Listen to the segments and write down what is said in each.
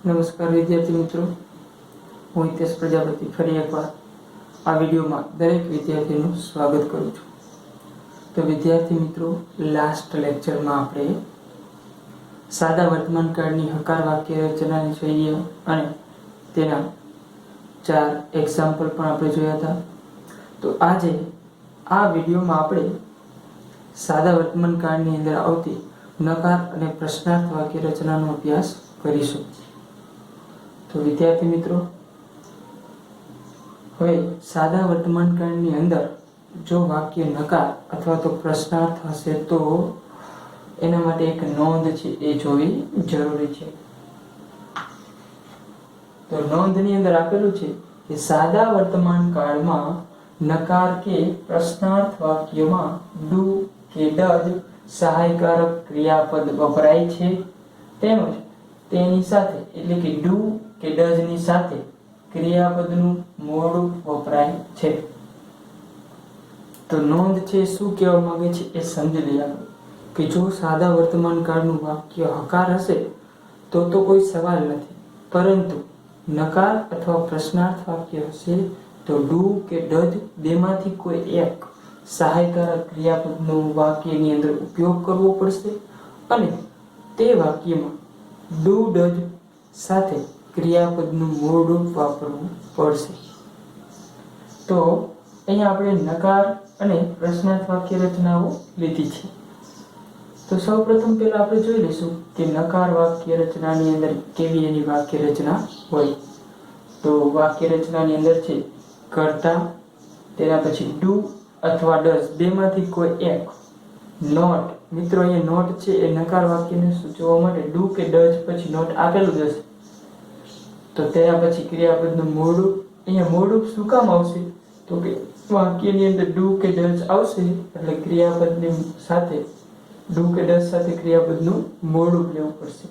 નમસ્કાર વિદ્યાર્થી મિત્રો, હું હિતેશ પ્રજાપતિ ફરી એકવાર આ વિડીયોમાં દરેક વિદ્યાર્થીનું સ્વાગત કરું છું. તો વિદ્યાર્થી મિત્રો, લાસ્ટ લેક્ચરમાં આપણે સાદા વર્તમાન કાળની હકાર વાક્ય રચનાની શૈલીઓ અને તેના 4 એક્ઝામ્પલ પણ આપણે જોયા હતા. તો આજે આ વિડીયોમાં આપણે સાદા વર્તમાન કાળની અંદર આવતી નકાર અને પ્રશ્નાર્થ વાક્ય રચનાનો અભ્યાસ કરીશું. તો વિદ્યાર્થી મિત્રો, હવે સાદા વર્તમાન કાળની અંદર જો વાક્ય નકાર અથવા તો પ્રશ્નાર્થ હશે તો એના માટે એક નોંધ છે એ જોવી જરૂરી છે. તો નોંધની અંદર આપેલું છે કે સાદા વર્તમાન કાળમાં નકાર કે પ્રશ્નાર્થ વાક્યમાં ડુ કે ડઝ સહાયકારક ક્રિયાપદ વપરાય છે, તેમજ તેની સાથે એટલે કે ડુ કે ડઝ ની સાથે ક્રિયાપદનું મોડું વપરાય છે. તો નોંધ છે શું કહેવા માંગે છે એ સમજી લઈએ આપણે કે જો સાદા વર્તમાન કાળનું વાક્ય હકાર હશે તો કોઈ સવાલ નથી, પરંતુ નકાર અથવા પ્રશ્નાર્થ વાક્ય હશે તો ડુ કે ડઝ બેમાંથી કોઈ એક સહાયકારક ક્રિયાપદનો વાક્યની અંદર ઉપયોગ કરવો પડશે અને તે વાક્યમાં ડુ ડઝ સાથે ક્રિયાપદનું મૂળ રૂપ વાપરવું પડશે. તો અહીંયા આપણે નકાર અને પ્રશ્નાર્થ વાક્ય રચનાઓ લીધી છે. તો સૌપ્રથમ પહેલા આપણે જોઈ લઈશું કે નકાર વાક્ય રચનાની અંદર કેવી એની વાક્ય રચના હોય. તો વાક્ય રચનાની અંદર છે કર્તા, તેના પછી ડુ અથવા ડઝ બેમાંથી કોઈ એક. નોટ, મિત્રો અહીંયા નોટ છે એ નકાર વાક્યને સૂચવવા માટે ડુ કે ડઝ પછી નોટ આપેલું જ હશે. તો તેના પછી ક્રિયાપદનું મૂળ રૂપ. અહીંયા મૂળ રૂપ શું કામ આવશે તો કે વાક્યની અંદર ડુ કે ડઝ આવશે એટલે ક્રિયાપદની સાથે ડુ કે ડઝ સાથે ક્રિયાપદનું મૂળ રૂપ લેવું પડશે.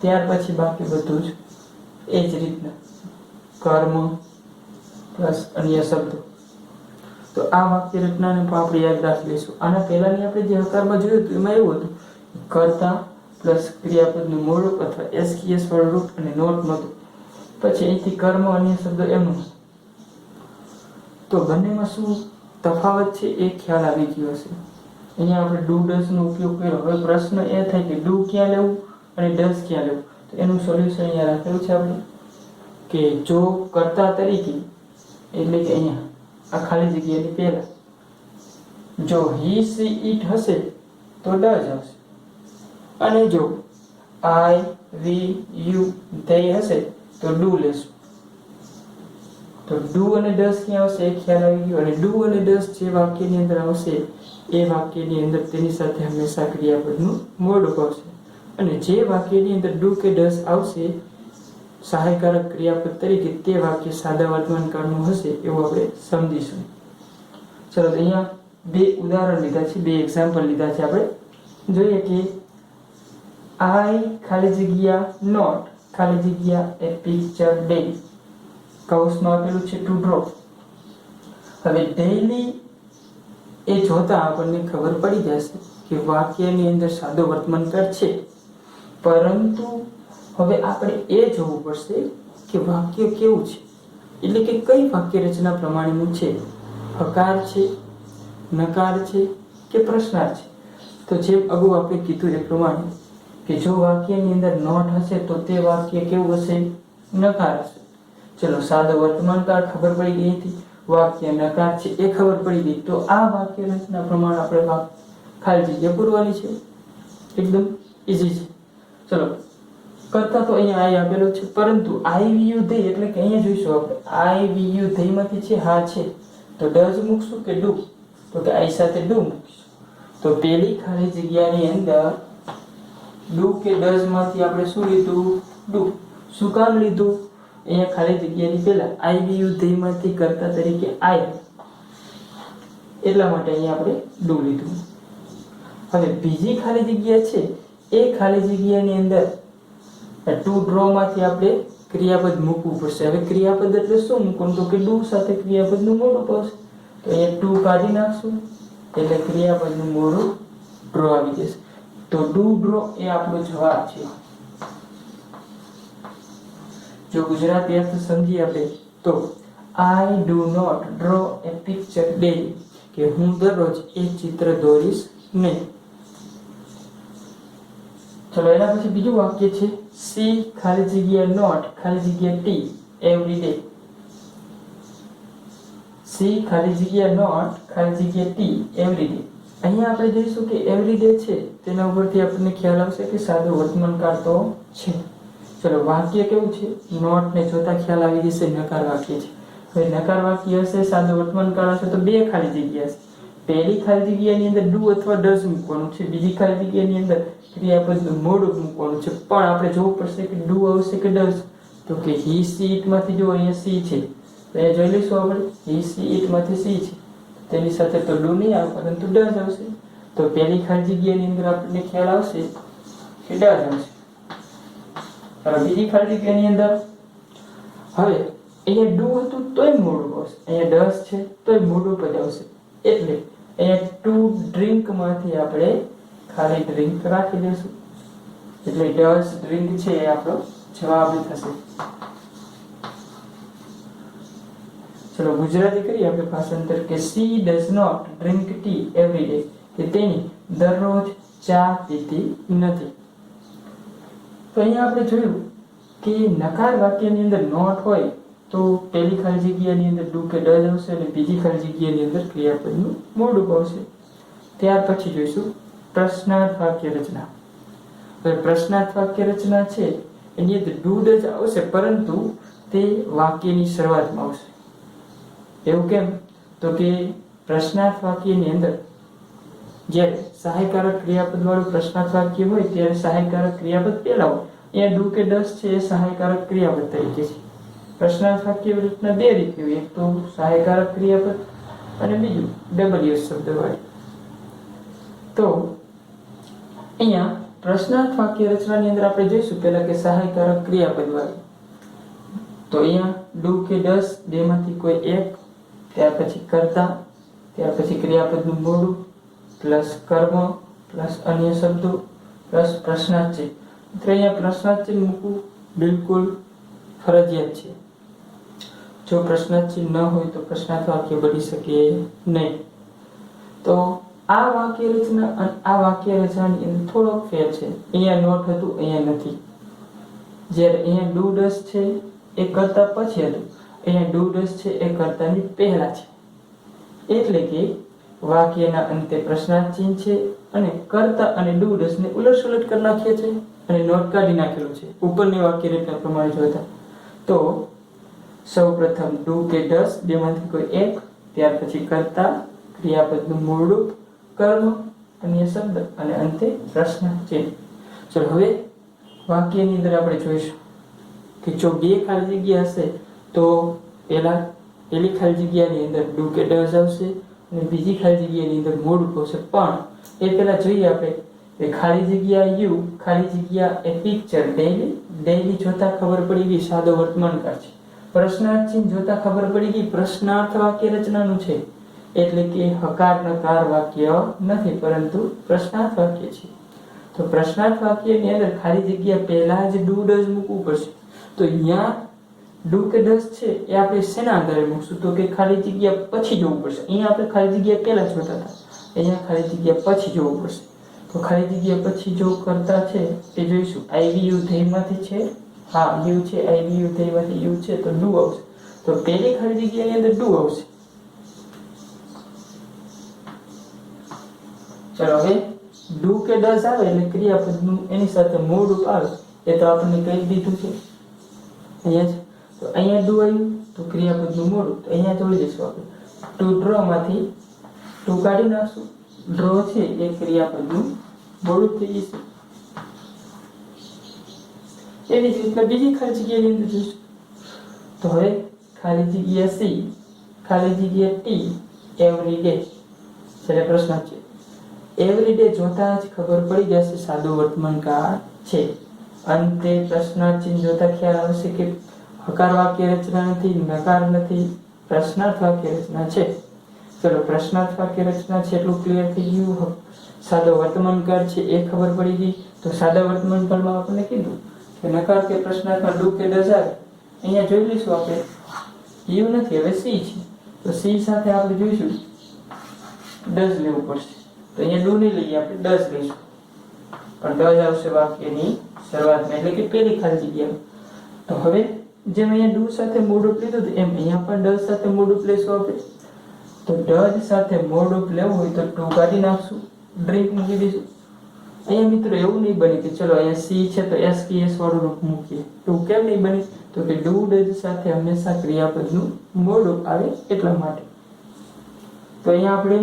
ત્યાર પછી બાકી બધું જ એ જ રીતના કર્મ પ્લસ અન્ય શબ્દો. તો આ વાક્ય રચનાને પણ આપણે યાદ રાખી લઈશું. આના પહેલાની આપણે જે હકારમાં જોયું હતું એમાં એવું હતું કર્તા પ્લસ ક્રિયાપદનું મૂળ રૂપ અથવા એસકેએસ વાળું રૂપ અને નોટ નહોતું. પછી અહીંથી કર્મ અન્ય શબ્દો એમનું. તો બંનેમાં શું તફાવત છે એ ખ્યાલ આવી ગયો હશે. અહીંયા આપણે ડુ ડઝ નો ઉપયોગ કર્યો. હવે પ્રશ્ન એ થાય કે ડુ ક્યાં લેવું અને ડઝ ક્યાં લેવું. તો એનું સોલ્યુશન અહીંયા રાખેલું છે આપણે કે જો કર્તા તરીકે એટલે કે અહીંયા આ ખાલી જગ્યાની પહેલા જો હી સી ઇટ હશે તો ડઝ આવશે, અને જો આઈ વી યુ ધે હશે તો ડુ લેશું. તો ડુ અને ડઝ ક્યાં આવશે એ ખ્યાલ આવી ગયો. અને ડુ અને ડઝ જે વાક્યની અંદર આવશે એ વાક્યની અંદર તેની સાથે હંમેશા ક્રિયાપદનું મૂળ રૂપ આવશે. અને જે વાક્યની અંદર ડુ કે ડઝ આવશે સહાયકારક ક્રિયાપદ તરીકે તે વાક્ય સાદા વર્તમાન કાળનું હશે એવું આપણે સમજીશું. ચલો અહીંયા બે ઉદાહરણ લીધા છે, બે એક્ઝામ્પલ લીધા છે. આપણે જોઈએ કે આઈ ખાલી જગ્યા નોટ ખાલી જગ્યા એ પિક્ચર ડેલી કૌંસમાં આપેલું છે ટુ ડ્રો. હવે ડેલી એ જોતા આપણને ખબર પડી જશે કે વાક્યની અંદર સાદો વર્તમાન કાળ છે, પરંતુ હવે આપણે એ જોવું પડશે કે વાક્ય કેવું છે, એટલે કે કઈ વાક્ય રચના પ્રમાણેનું છે. હકાર છે, નકાર છે કે પ્રશ્નાર્થ છે. તો જેમ અગાઉ આપણે કીધું એ પ્રમાણે કે જો વાક્યની અંદર નોટ હશે તો તે વાક્ય કેવું હશે? નકાર હશે. ચલો સાદો વર્તમાન કાળ ખબર પડી ગઈ હતી, વાક્ય નકાર છે એ ખબર પડી ગઈ. તો આ વાક્ય રચના પ્રમાણે આપણે ખાલી જગ્યા પૂરવાની છે. એકદમ ઈઝી છે. ચલો કરતા તો અહીંયા આઈ આપેલો છે, પરંતુ આઈ વી યુ ધે એટલે કે અહીંયા જોઈશું આપણે આઈ વી યુ ધે માંથી છે હા છે તો ડઝ મૂકશું કે ડુ? તો કે આઈ સાથે ડુ મૂકીશું. તો પેલી ખાલી જગ્યાની અંદર ડુ કે ડઝ માંથી આપણે શું લીધું? ડુ. શું કામ લીધું? અહીંયા ખાલી જગ્યાની પહેલા આઈ વી યુ ધે માંથી કરતા તરીકે આઈ, એટલા માટે અહીંયા આપણે ડુ લીધું. હવે બીજી ખાલી જગ્યા છે એ ખાલી જગ્યાની અંદર ટુ ડ્રો માંથી આપણે ક્રિયાપદ મૂકવું પડશે. હવે ક્રિયાપદ એટલે શું મૂકવું? તો કે ડુ સાથે ક્રિયાપદનું મૂળ રૂપ આવશે. તો અહીંયા ટુ કાઢી નાખશું એટલે ક્રિયાપદનું મૂળ રૂપ ડ્રો આવી જશે. તો ડુ ડ્રો એ આપણો જવાબ છે. જો ગુજરાતી અર્થ સમજીએ આપણે તો I do not draw a picture daily, કે હું દરરોજ એક ચિત્ર દોરીશ નહીં. ચલો એના પછી બીજું વાક્ય છે સી ખાલી જગ્યા નોટ ખાલી જગ્યા ટી એવરી ડે. સી ખાલી જગ્યા નોટ ખાલી જગ્યા ટી એવરી ડે. અહીંયા આપણે જોઈશું કે એવરી ડે છે તેના ઉપરથી આપણને ખ્યાલ આવશે કે સાદો વર્તમાનકાળ તો છે. ચલો વાક્ય કેવું છે? નોટ ને જોતા ખ્યાલ આવી જશે નકાર વાક્ય છે. હવે નકાર વાક્ય હશે, સાદો વર્તમાનકાળ હશે તો બે ખાલી જગ્યા હશે. પહેલી ખાલી જગ્યાની અંદર ડુ અથવા ડઝ મૂકવાનું છે, બીજી ખાલી જગ્યાની અંદર ક્રિયાપદનું મોડું મૂકવાનું છે. પણ આપણે જોવું પડશે કે ડુ આવશે કે ડઝ. તો કે હી સી ઇટ માંથી જો અહીંયા સી છે તો એ જોઈ લઈશું આપણે હી સી ઇટ માંથી સી છે, તેની સાથે તો ડુ નહીં આવે પરંતુ ડઝ આવશે. તો પહેલી ખાલી જગ્યાની અંદર આપણને ખ્યાલ આવશે કે ડઝ આવશે. હવે બીજી ખાલી જગ્યાની અંદર હવે અહીંયા ડુ હતું તોય મોડું આવશે, અહીંયા ડઝ છે તોય મોડું પદ આવશે. એટલે અહીંયા ટુ ડ્રિંક માંથી આપણે ખાલી ડ્રિંક રાખી દઈશું. એટલે ડઝ ડ્રિંક છે એ આપણો જવાબ થશે. ચલો ગુજરાતી કરીએ આપણે ભાષાંતર કે she does not drink tea every day, કે તેની દરરોજ ચા પીતી નથી. તો અહીંયા આપણે જોયું કે નકાર વાક્યની અંદર નોટ હોય તો પહેલી ખાલી જગ્યાની અંદર ડુ કે ડઝ આવશે અને બીજી ખાલી જગ્યાની અંદર ક્રિયાપદનું મોડું આવશે. ત્યાર પછી જોઈશું પ્રશ્નાર્થ વાક્ય રચના. હવે પ્રશ્નાર્થ વાક્ય રચના છે એની અંદર ડુ ડઝ આવશે પરંતુ તે વાક્યની શરૂઆતમાં આવશે. એવું કેમ? તો કે પ્રશ્નાર્થ વાક્યની અંદર જ્યારે સહાયકારક ક્રિયાપદ વાળું પ્રશ્નાર્થ વાક્ય હોય ત્યારે સહાયકારક ક્રિયાપદ પહેલા હોય. અહીંયા ડુ કે ડઝ છે એ સહાયકારક ક્રિયાપદ તરીકે છે. પ્રશ્નાર્થ વાક્ય રચના બે રીતે હોય, એક તો સહાયકારક ક્રિયાપદ અને બીજું ડબલ્યુએસ શબ્દ વાળી. તો અહીંયા પ્રશ્નાર્થ વાક્ય રચનાની અંદર આપણે જોઈશું પહેલા કે સહાયકારક ક્રિયાપદ વાળી. તો અહીંયા ડુ કે ડઝ બેમાંથી કોઈ એક, ત્યાર પછી કર્તા, ત્યાર પછી ક્રિયાપદનું મોડું પ્લસ કર્મ પ્લસ અન્ય શબ્દો પ્લસ પ્રશ્નાર્થ ચિહ્ન. તો અહીંયા પ્રશ્નાર્થ ચિહ્ન મૂકવું બિલકુલ ફરજિયાત છે. જો પ્રશ્નાર્થ ચિહ્ન ન હોય તો પ્રશ્નાર્થ વાક્ય બની શકે નહીં. તો આ વાક્ય રચના અને આ વાક્ય રચનાની અંદર થોડોક ફેર છે. અહીંયા નોટ હતું, અહીંયા નથી. જ્યારે અહીંયા ડુ ડઝ છે એ કરતા પછી હતું, અહીંયા ડુ ડઝ છે એ કર્તાની પહેલા છે. એટલે કે વાક્યના અંતે પ્રશ્નાર્થ ચિહ્ન છે અને કર્તા અને ડુ ડઝ ને ઉલટ-સુલટ કરી નાખીએ છે અને નોટ કાઢી નાખેલું છે ઉપરની વાક્ય રચના પ્રમાણે જોતા. તો સૌપ્રથમ ડુ કે ડઝ બેમાંથી કોઈ એક, ત્યાર પછી કર્તા, ક્રિયાપદનું મોડું, કર્મ, અન્ય શબ્દ અને અંતે પ્રશ્નાર્થ ચિહ્ન. ચલો હવે વાક્યની અંદર આપણે જોઈશું કે જો બે ખાલી જગ્યા હશે તો પહેલી ખાલી જગ્યાની અંદર ડુ કે ડઝ આવશે અને બીજી ખાલી જગ્યાની અંદર મોડું આવશે. પણ એ પહેલા જોઈએ આપણે કે ખાલી જગ્યા યુ ખાલી જગ્યા એ પિક્ચર ડેલી. ડેલી જોતા ખબર પડી ગઈ સાદો વર્તમાનકાળ છે. પ્રશ્નાર્થ ચિહ્ન જોતા ખબર પડી ગઈ પ્રશ્નાર્થ વાક્ય રચનાનું છે. એટલે કે હકાર નકાર વાક્ય નથી પરંતુ પ્રશ્નાર્થ વાક્ય છે. તો પ્રશ્નાર્થ વાક્યની અંદર ખાલી જગ્યા પહેલા જ ડુ ડઝ મૂકવું પડશે. તો અહીંયા ડુ કે ડઝ છે એ આપણે શેના આધારે મૂકશું? તો કે ખાલી જગ્યા પછી જોવું પડશે. અહીંયા આપણે ખાલી જગ્યા પહેલા જોતા હતા, અહીંયા ખાલી જગ્યા પછી જોવું પડશે. તો ખાલી જગ્યા પછી જો કરતા છે એ જોઈશું. આઈવીયુ ધ્યેયમાંથી છે, હા યુ છે, આઈવીયુ ધ્યેયમાંથી યુ છે તો ડુ આવશે. તો પહેલી ખાલી જગ્યાની અંદર ડુ આવશે. ચલો હવે ડુ કે ડઝ આવે એટલે ક્રિયાપદનું એની સાથે મોડું આવે એ તો આપણને કહી દીધું છે અહીંયા જ. તો અહીંયા ડુ આવ્યું તો ક્રિયાપદનું મોડું, તો અહીંયા જોડી દઈશું આપણે. ટુ ડ્રો માંથી ટુ કાઢી નાખશું. ડ્રો છે એ ક્રિયાપદનું મોડું થઈ જશે. એવી જ રીતના બીજી ખાલી જગ્યાની અંદર જોઈશું. તો હવે ખાલી જગ્યા સી ખાલી જગ્યા ટી એવરી ડે એટલે પ્રશ્ન છે. એવરી ડે જોતા જ ખબર પડી જશે સાદો વર્તમાનકાળ છે. અંતે પ્રશ્નાર્થ ચિહ્ન જોતા ખ્યાલ આવશે કે હકાર વાક્ય રચના નથી, નકાર નથી, પ્રશ્નાર્થ વાક્ય રચના છે. ચલો પ્રશ્નાર્થ વાક્ય રચના છે એટલું ક્લિયર થઈ ગયું. સાદો વર્તમાનકાળ છે એ ખબર પડી ગઈ. તો સાદા વર્તમાનકાળમાં આપણને કીધું કે નકાર કે પ્રશ્નાર્થમાં ડુ કે ડઝ આવે અહીંયા જોઈ લઈશું આપણે યુ નથી, હવે સી છે. તો સી સાથે આપણે જોઈશું ડઝ લેવું પડશે. તો અહીંયા ડુ નહીં લઈએ, આપણે ડઝ લઈશું. પણ ડઝ આવશે વાક્યની શરૂઆતમાં, એટલે કે પહેલી ખાલી જગ્યા. તો હવે જેમ અહીંયા ડુ સાથે મોડ ઓફ લીધું એમ અહીંયા પણ ડઝ સાથે મોડ ઓફ લેશું આપણે. તો ડઝ સાથે મોડ ઓફ લેવું હોય તો ટુ કાઢી નાખશું, ડ્રિંક મૂકી દઈશું. અહીંયા મિત્રો એવું નહીં બને કે ચલો અહીંયા સી છે તો એસ કે એસ વાળું રૂપ મૂકીએ. ટુ કેમ નહીં બને? તો કે ડુ ડઝ સાથે હંમેશા ક્રિયાપદનું મોડ ઓફ આવે એટલા માટે. તો અહીંયા આપણે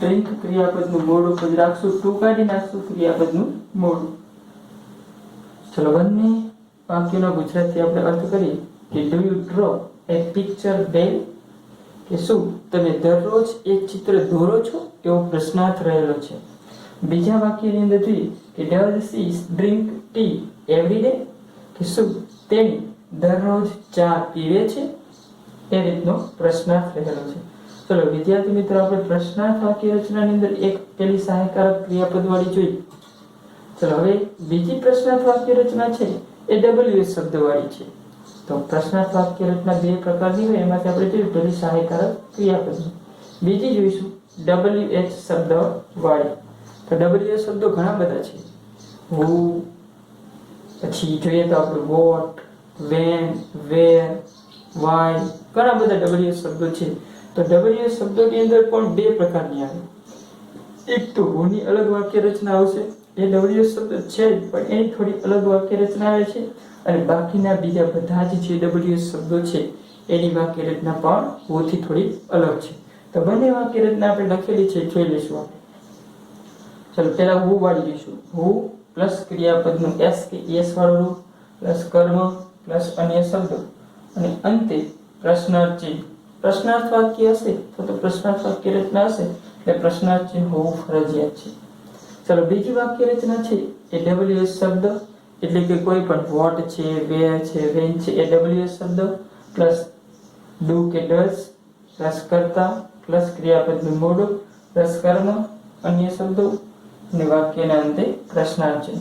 ડ્રિંક ક્રિયાપદનું મોડ ઓફ જ રાખશું, ટુ કાઢી નાખશું ક્રિયાપદનું મોડ. ચલો બંને વાક્યોના ગુજરાતી આપણે અર્થ કરીએ કે do you draw a picture daily? કે શું તમે દરરોજ એક ચિત્ર દોરો છો? એવો પ્રશ્નાર્થ રહેલો છે. બીજા વાક્યની અંદર જોઈએ કે does she drink tea every day? કે શું તેણી દરરોજ ચા પીવે છે? એ રીતનો પ્રશ્નાર્થ રહેલો છે. ચલો વિદ્યાર્થી મિત્રો, આપણે પ્રશ્નાર્થ વાક્ય રચનાની અંદર એક પેલી સહાયકારક ક્રિયાપદ વાળી જોઈ. ચલો હવે બીજી પ્રશ્નાર્થ વાક્ય રચના છે એ ડબલ્યુએસ શબ્દ વાળી છે. તો પ્રશ્નાર્થ વાક્ય રચના બે પ્રકારની હોય, એમાંથી આપણે જોયું પેલી સહાયકારક ક્રિયાપદ, બીજી જોઈશું ડબલ્યુએચ શબ્દ વાળી. તો ડબલ્યુએચ શબ્દો ઘણા બધા છે. હુ, પછી જોઈએ તો આપણે વોટ, વેન, વેર, વાય, ઘણા બધા ડબલ્યુએચ શબ્દો છે. તો ડબલ્યુએચ શબ્દોની અંદર પણ બે પ્રકારની આવે. એક તો હુની અલગ વાક્ય રચના આવશે, એ ડબલ્યુએચ શબ્દ છે જ પણ એની થોડી અલગ વાક્ય રચના આવે છે. અને બાકીના બીજા બધા જ જે ડબલ્યુએચ શબ્દો છે એની વાક્ય રચના પણ હુથી થોડી અલગ છે. તો બંને વાક્ય રચના આપણે લખેલી છે, જોઈ લઈશું આપણે. ચલો પહેલા હુ વાળી લઈશું. હુ પ્લસ ક્રિયાપદનું એસ કે એસ વાળું રૂપ પ્લસ કર્મ પ્લસ અન્ય શબ્દો અને અંતે પ્રશ્નાર્થ ચિહ્ન. પ્રશ્નાર્થ વાક્ય હશે તો પ્રશ્નાર્થ વાક્ય રચના હશે એટલે પ્રશ્નાર્થ ચિહ્ન હોવું ફરજિયાત છે. ચલો બીજી વાક્ય રચના છે એ ડબલ્યુએચ શબ્દ, એટલે કે કોઈ પણ વોટ છે, વેર છે, વેન છે એ ડબલ્યુએચ શબ્દ પ્લસ ડુ કે ડઝ પ્લસ કર્તા પ્લસ ક્રિયાપદનું મોડ પ્લસ કર્મ અન્ય શબ્દો અને વાક્યના અંતે પ્રશ્નાર્થ ચિહ્ન.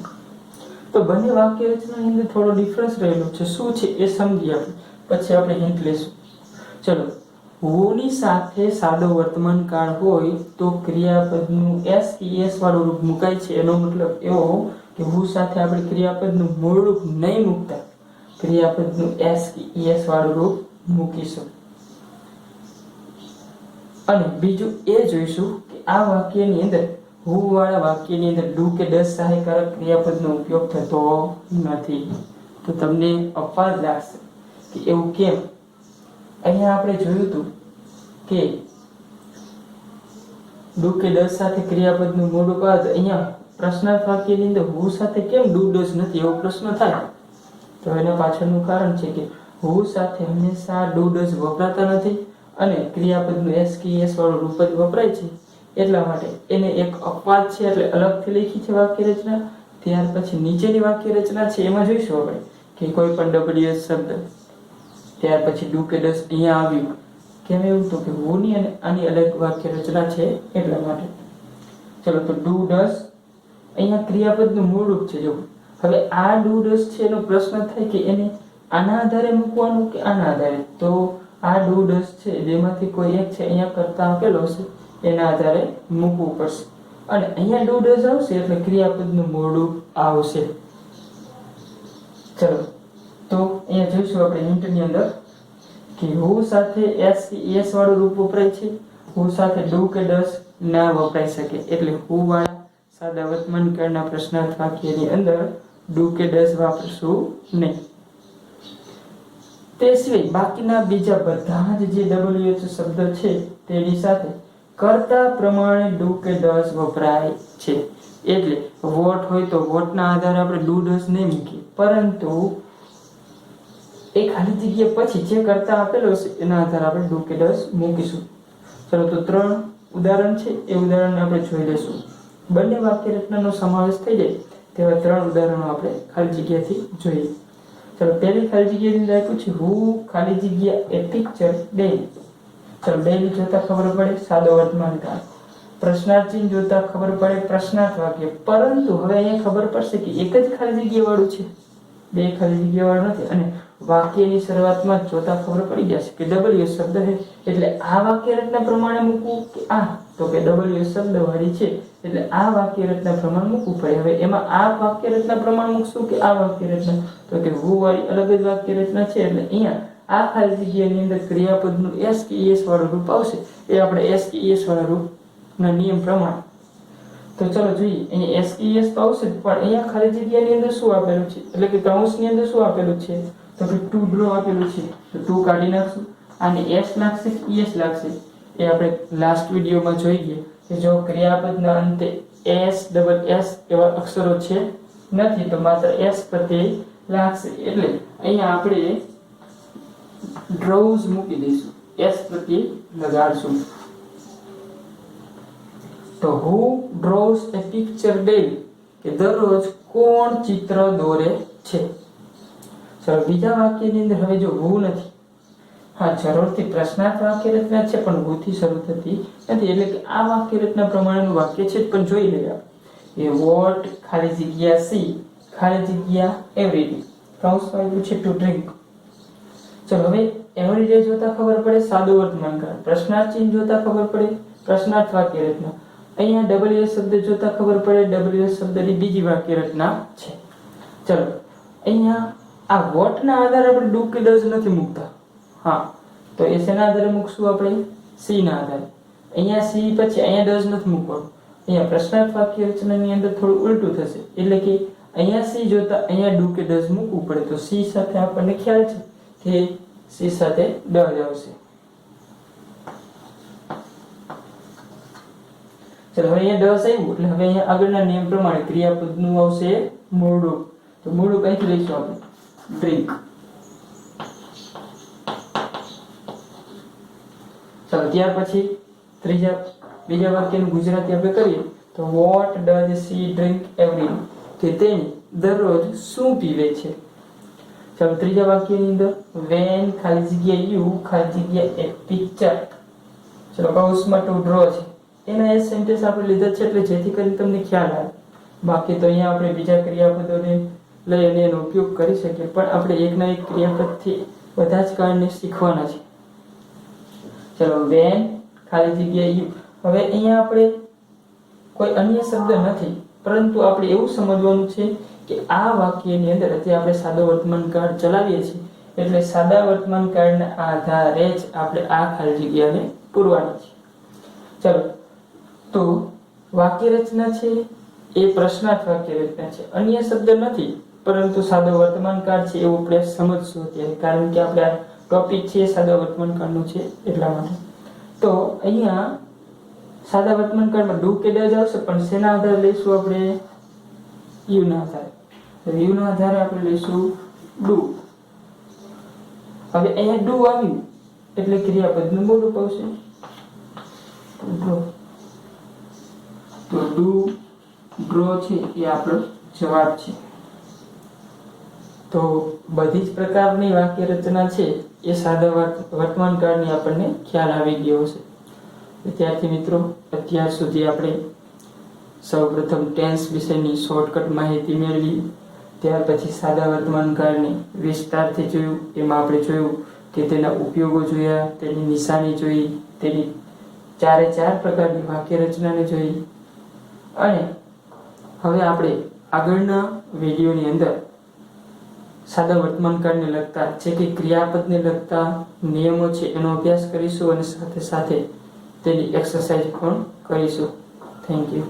તો બંને વાક્ય રચનાની અંદર થોડો ડિફરન્સ રહેલો છે. શું છે એ સમજી આપણે, પછી આપણે હિન્ટ લેશું. ચલો હુની સાથે સાદો વર્તમાન કાળ હોય તો ક્રિયાપદનું એસ કે એસ વાળું રૂપ મુકાય છે. એનો મતલબ એવો કે હુ સાથે આપણે ક્રિયાપદનું મૂળ રૂપ નહીં મૂકતા, ક્રિયાપદનું એસ કે એસ વાળું રૂપ મૂકીશું. અને બીજું એ જોઈશું કે આ વાક્યની અંદર હુ વાળા વાક્યની અંદર ડુ કે ડઝ સહાયકારક ક્રિયાપદનો ઉપયોગ થતો નથી. તો તમને અપવાદ લાગશે કે એવું કેમ? અહીંયા આપણે જોયું હતું કે ડુ કે ડઝ સાથે ક્રિયાપદનું મોડું બાદ અહીંયા પ્રશ્નાર્થ વાક્યની અંદર હુ સાથે કેમ ડુ ડઝ નથી એવો પ્રશ્ન થાય. તો એના પાછળનું કારણ છે કે હુ સાથે હંમેશા ડુ ડઝ વપરાતા નથી અને ક્રિયાપદનું એસ કે એસ વાળું રૂપ જ વપરાય છે. એટલા માટે એને એક અપવાદ છે એટલે અલગથી લખી છે વાક્ય રચના. ત્યાર પછી નીચેની વાક્ય રચના છે એમાં જોઈશું આપણે કે કોઈ પણ ડબલ્યુએચ શબ્દ, ત્યાર પછી ડુ કે ડઝ અહીંયા આવ્યું. કેમ એવું? તો કે હુની અને આની અલગ વાક્ય રચના છે એટલા માટે. ચલો તો ડુ ડઝ અહીંયા ક્રિયાપદનું મૂળ રૂપ છે. જો હવે આ ડુ ડઝ છે એનો પ્રશ્ન થાય કે એને આના આધારે મૂકવાનું કે આના આધારે. તો આ ડુ ડઝ છે બેમાંથી કોઈ એક છે અહીંયા કરતા આપેલો છે એના આધારે મૂકવું પડશે. અને અહીંયા ડુ ડઝ આવશે એટલે ક્રિયાપદનું મૂળ રૂપ આવશે. ચલો તો અહીંયા જોઈશું આપણે હિન્ટની અંદર કે હુ સાથે એસ કે એસ વાળું રૂપ વપરાય છે, હુ સાથે ડુ કે ડઝ ના વપરાઈ શકે. એટલે હુ વાળા સાદા વર્તમાન કાળના પ્રશ્નાર્થ વાક્યની અંદર ડુ કે ડઝ વાપરશું નહીં. તે સિવાય બાકીના બીજા બધા જ જે ડબલ્યુએચ શબ્દ છે તેની સાથે કર્તા પ્રમાણે ડુ કે ડઝ વપરાય છે. એટલે વોટ હોય તો વોટના આધારે આપણે ડુ ડઝ નહીં મૂકીએ, પરંતુ એ ખાલી જગ્યા પછી જે કર્તા આપેલો છે એના આધારે આપણે ડુ કે ડઝ મૂકીશું. ચલો તો 3 ઉદાહરણ છે એ ઉદાહરણ આપણે જોઈ લઈશું. બંને વાક્ય રચનાનો સમાવેશ થઈ જાય તેવા 3 ઉદાહરણો આપણે ખાલી જગ્યાથી જોઈએ. ચલો પહેલી ખાલી જગ્યાની અંદર આપ્યું છે હુ ખાલી જગ્યા એ પિક્ચર ડેલી. ચલો ડેલી જોતા ખબર પડે સાદો વર્તમાન કાળ, પ્રશ્નાર્થ ચિહ્ન જોતા ખબર પડે પ્રશ્નાર્થ વાક્ય. પરંતુ હવે અહીંયા ખબર પડશે કે એક જ ખાલી જગ્યા વાળું છે બે ખાલી જગ્યાવાળો નથી. અને વાક્યની શરૂઆતમાં જોતા ખબર પડી જશે કે ડબલ્યુ શબ્દ છે એટલે આ વાક્ય રચના પ્રમાણે મૂકવું કે આ, તો કે ડબલ્યુ શબ્દ વાળી છે એટલે આ વાક્ય રચના પ્રમાણે મૂકવું પડે. હવે એમાં આ વાક્ય રચના પ્રમાણે મૂકશું કે આ વાક્ય રચના, તો કે વુ વાળી અલગ જ વાક્ય રચના છે એટલે અહીંયા આ ખાલી જગ્યાની અંદર ક્રિયાપદનું એસ કે એસ વાળું રૂપ આવશે. એ આપણે એસ કે એસ વાળા રૂપના નિયમ પ્રમાણે. તો ચલો જોઈએ, અહીંયા એસ કે એસ તો આવશે જ, પણ અહીંયા ખાલી જગ્યાની અંદર શું આપેલું છે, એટલે કે કૌંસની અંદર શું આપેલું છે, તો કે ટુ ડ્રો આપેલું છે. તો ટુ કાઢી નાખશું, આને એસ લાગશે કે એસ લાગશે એ આપણે લાસ્ટ વિડીયોમાં જોઈ ગયા કે જો ક્રિયાપદના અંતે એસ ડબલ એસ એવા અક્ષરો છે નથી તો માત્ર એસ પ્રત્યય લાગશે. એટલે અહીંયા આપણે ડ્રોઝ મૂકી દઈશું, એસ પ્રત્યય લગાડશું. તો હુ ડ્રોઝ એ પિક્ચર ડેલી, કે દરરોજ કોણ ચિત્ર દોરે છે. ચલો બીજા વાક્યની અંદર હવે જો હુ નથી, હા જરૂરથી પ્રશ્નાર્થ વાક્ય રચના છે પણ હુ થી શરૂ થતી નથી, એટલે કે આ વાક્ય રચના પ્રમાણેનું વાક્ય છે પણ જોઈ લઈએ આપણે. એ વોટ ખાલી જગ્યા સી ખાલી જગ્યા એવરીડે કૌંસમાં આવ્યું છે ટુ ડ્રિંક. ચલો હવે એવરીડે જોતા ખબર પડે સાદું વર્તમાન કાળ, પ્રશ્નાર્થ ચિહ્ન જોતા ખબર પડે પ્રશ્નાર્થ વાક્ય રચના, અહીંયા ડબલ્યુએસ શબ્દ જોતા ખબર પડે ડબલ્યુએસ શબ્દની બીજી વાક્ય રચના છે. ચલો અહીંયા આ વોટ ના આધારે આપણે ડુ કે ડઝ નથી મૂકતા, હા તો એ શેના આધારે મૂકશું આપણે, સી ના આધારે. અહીંયા સી પછી અહીંયા ડઝ નથી મૂકવાનું. અહીંયા પ્રશ્નાર્થ વાક્ય રચનાની અંદર થોડું ઉલટું થશે, એટલે કે અહીંયા સી જોતા અહીંયા ડુ કે ડઝ મૂકવું પડે. તો સી સાથે આપણને ખ્યાલ છે કે સી સાથે ડઝ આવશે. ચલો હવે અહીંયા ડઝ આવ્યું એટલે હવે અહીંયા આગળના નિયમ પ્રમાણે ક્રિયાપદનું આવશે મોડું. તો મોડું કઈથી લઈશું આપણે, ડ્રિંક. ચાલો ત્યાર પછી બીજા વાક્યનું ગુજરાતી આપણે કરીએ તો what does she drink every day, કે તેણી દરરોજ શું પીવે છે. ચાલો ત્રીજા વાક્યની અંદર વેન ખાલી જગ્યા યુ ખાલી જગ્યા એ પિક્ચર, ચલો કૌંસમાં ટુ ડ્રો છે એના એ સેન્ટેન્સ આપણે લીધા છે એટલે જેથી કરીને તમને ખ્યાલ આવે. બાકી તો અહીંયા આપણે બીજા ક્રિયાપદોને લઈ અને એનો ઉપયોગ કરી શકીએ, પણ આપણે એકના એક ક્રિયાપદથી બધા જ કારણને શીખવાના છે. ચલો વેન ખાલી જગ્યા યુ, હવે અહીંયા આપણે કોઈ અન્ય શબ્દ નથી પરંતુ આપણે એવું સમજવાનું છે કે આ વાક્યની અંદર અત્યારે આપણે સાદો વર્તમાન કાળ ચલાવીએ છીએ એટલે સાદા વર્તમાન કાળના આધારે જ આપણે આ ખાલી જગ્યાને પૂરવાની છે. ચલો તો વાક્ય રચના છે એ પ્રશ્નાર્થ વાક્ય રચના છે, અન્ય શબ્દ નથી પરંતુ સાદો વર્તમાન કાળ છે એવું આપણે સમજશું અત્યારે, કારણ કે આપણે ટોપિક છે સાદા વર્તમાન કાળનું છે એટલા માટે. તો અહીંયા સાદા વર્તમાન કાળમાં ડુ કે ડઝ આવશે પણ શેના આધારે લઈશું આપણે, યુ ના આધારે. તો યુ ના આધારે આપણે લઈશું ડુ. હવે અહીંયા ડુ આવ્યું એટલે ક્રિયાપદનું મોડું આવશે ડ્રો. તો ડુ ડ્રો છે એ આપણો જવાબ છે. તો બધી જ પ્રકારની વાક્ય રચના છે એ સાદા વર્તમાન કાળની આપણને ખ્યાલ આવી ગયો છે. વિદ્યાર્થી મિત્રો અત્યાર સુધી આપણે સૌપ્રથમ ટેન્સ વિશેની શોર્ટકટ માહિતી મેળવી, ત્યાર પછી સાદા વર્તમાન કાળને વિસ્તારથી જોયું. એમાં આપણે જોયું કે તેના ઉપયોગો જોયા, તેની નિશાની જોઈ, તેની ચારે ચાર પ્રકારની વાક્ય રચનાને જોઈ. અને હવે આપણે આગળના વિડીયોની અંદર સાદા વર્તમાન કાળને લગતા જે કે ક્રિયાપદને લગતા નિયમો છે એનો અભ્યાસ કરીશું અને સાથે સાથે તેની એક્સરસાઇઝ પણ કરીશું. Thank you.